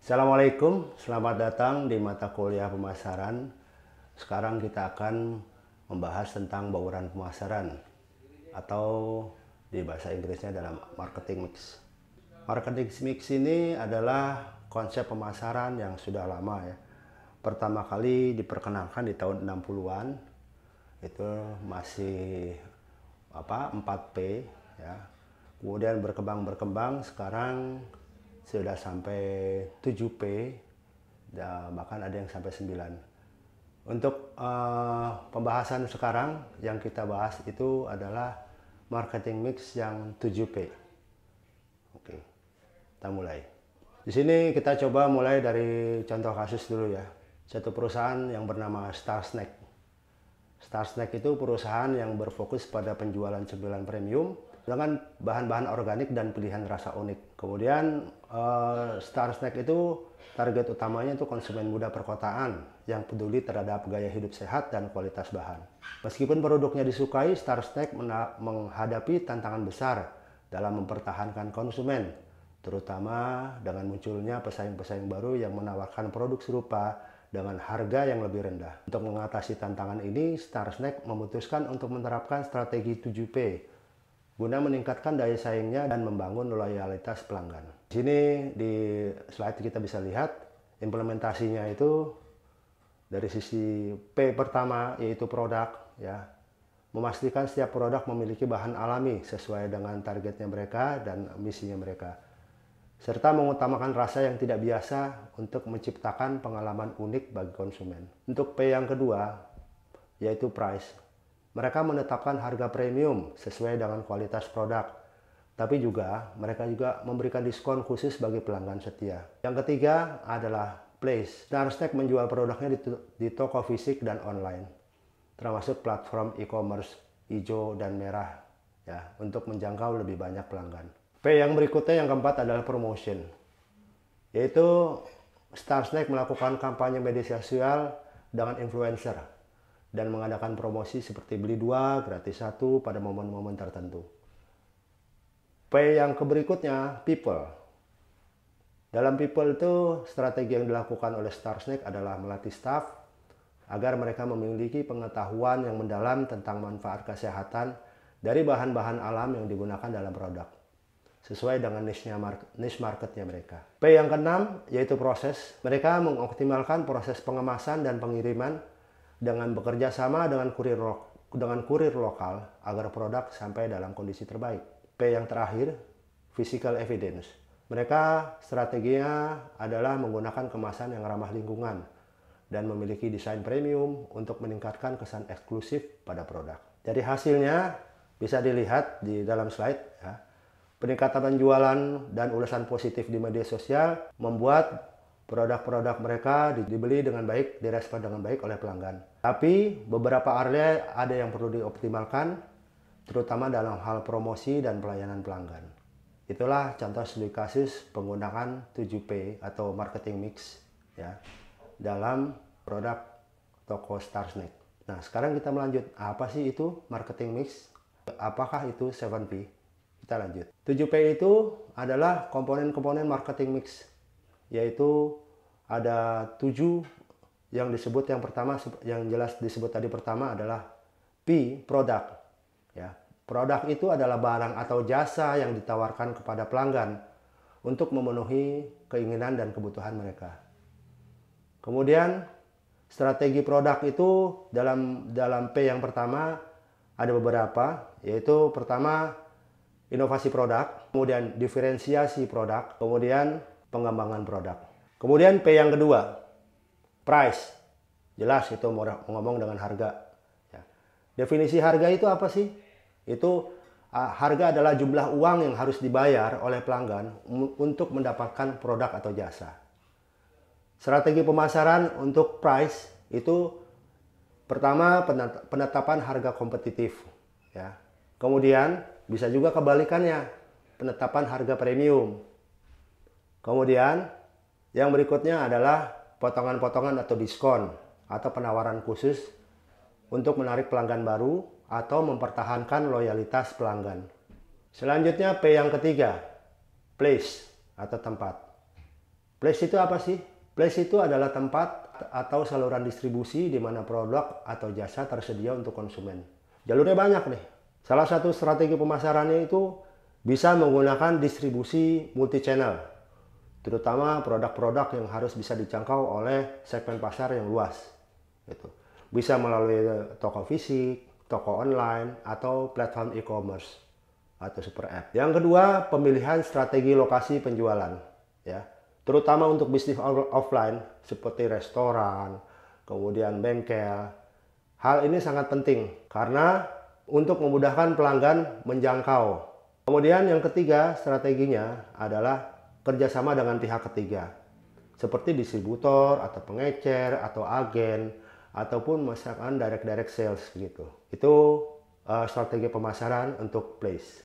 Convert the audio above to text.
Assalamualaikum, selamat datang di mata kuliah pemasaran. Sekarang kita akan membahas tentang bauran pemasaran atau di bahasa Inggrisnya dalam marketing mix. Marketing mix ini adalah konsep pemasaran yang sudah lama ya. Pertama kali diperkenalkan di tahun 60-an. Itu masih 4P ya. Kemudian berkembang sekarang sudah sampai 7P, bahkan ada yang sampai 9. Untuk pembahasan sekarang yang kita bahas itu adalah marketing mix yang 7P. Oke, kita mulai. Di sini kita coba mulai dari contoh kasus dulu ya. Satu perusahaan yang bernama Star Snack. Star Snack itu perusahaan yang berfokus pada penjualan cemilan premium dengan bahan-bahan organik dan pilihan rasa unik. Kemudian Star Snack itu target utamanya itu konsumen muda perkotaan yang peduli terhadap gaya hidup sehat dan kualitas bahan. Meskipun produknya disukai, Star Snack menghadapi tantangan besar dalam mempertahankan konsumen, terutama dengan munculnya pesaing-pesaing baru yang menawarkan produk serupa dengan harga yang lebih rendah. Untuk mengatasi tantangan ini, Star Snack memutuskan untuk menerapkan strategi 7P guna meningkatkan daya saingnya dan membangun loyalitas pelanggan. Di sini di slide kita bisa lihat implementasinya itu dari sisi P pertama, yaitu produk ya. Memastikan setiap produk memiliki bahan alami sesuai dengan targetnya mereka dan misinya mereka. Serta mengutamakan rasa yang tidak biasa untuk menciptakan pengalaman unik bagi konsumen. Untuk P yang kedua, yaitu price. Mereka menetapkan harga premium sesuai dengan kualitas produk, tapi mereka juga memberikan diskon khusus bagi pelanggan setia. Yang ketiga adalah place. Star Snack menjual produknya di toko fisik dan online, termasuk platform e-commerce hijau dan merah ya, untuk menjangkau lebih banyak pelanggan. P yang berikutnya yang keempat adalah promotion, yaitu Star Snack melakukan kampanye media sosial dengan influencer dan mengadakan promosi seperti beli 2 gratis 1 pada momen-momen tertentu. P yang berikutnya, people. Dalam people itu, strategi yang dilakukan oleh Star Snack adalah melatih staff agar mereka memiliki pengetahuan yang mendalam tentang manfaat kesehatan dari bahan-bahan alam yang digunakan dalam produk, sesuai dengan niche marketnya mereka. P yang keenam, yaitu proses. Mereka mengoptimalkan proses pengemasan dan pengiriman dengan bekerja sama dengan kurir lokal agar produk sampai dalam kondisi terbaik. P yang terakhir, physical evidence. Mereka strateginya adalah menggunakan kemasan yang ramah lingkungan dan memiliki desain premium untuk meningkatkan kesan eksklusif pada produk. Jadi hasilnya bisa dilihat di dalam slide ya. Peningkatan penjualan dan ulasan positif di media sosial membuat produk-produk mereka dibeli dengan baik, direspon dengan baik oleh pelanggan. Tapi beberapa area ada yang perlu dioptimalkan, terutama dalam hal promosi dan pelayanan pelanggan. Itulah contoh studi kasus penggunaan 7P atau marketing mix ya, dalam produk toko Star Snack. Nah, sekarang kita melanjut. Apa sih itu marketing mix? Apakah itu 7P? Kita lanjut. 7P itu adalah komponen-komponen marketing mix, yaitu ada 7 yang disebut. Yang pertama, yang jelas disebut tadi pertama adalah P, produk ya. Produk itu adalah barang atau jasa yang ditawarkan kepada pelanggan untuk memenuhi keinginan dan kebutuhan mereka. Kemudian strategi produk itu dalam P yang pertama ada beberapa, yaitu pertama inovasi produk, kemudian diferensiasi produk, kemudian pengembangan produk. Kemudian P yang kedua, price. Jelas itu ngomong dengan harga. Ya. Definisi harga itu apa sih? Itu harga adalah jumlah uang yang harus dibayar oleh pelanggan untuk mendapatkan produk atau jasa. Strategi pemasaran untuk price itu pertama penetapan harga kompetitif. Ya. Kemudian bisa juga kebalikannya, penetapan harga premium. Kemudian yang berikutnya adalah potongan-potongan atau diskon atau penawaran khusus untuk menarik pelanggan baru atau mempertahankan loyalitas pelanggan. Selanjutnya P yang ketiga, place atau tempat. Place itu apa sih? Place itu adalah tempat atau saluran distribusi di mana produk atau jasa tersedia untuk konsumen. Jalurnya banyak nih. Salah satu strategi pemasarannya itu bisa menggunakan distribusi multi-channel, terutama produk-produk yang harus bisa dijangkau oleh segmen pasar yang luas. Gitu. Bisa melalui toko fisik, toko online, atau platform e-commerce atau super app. Yang kedua, pemilihan strategi lokasi penjualan, ya, terutama untuk bisnis offline seperti restoran, kemudian bengkel. Hal ini sangat penting karena untuk memudahkan pelanggan menjangkau. Kemudian yang ketiga strateginya adalah kerjasama dengan pihak ketiga, seperti distributor atau pengecer atau agen ataupun misalkan direct sales gitu. Itu strategi pemasaran untuk place.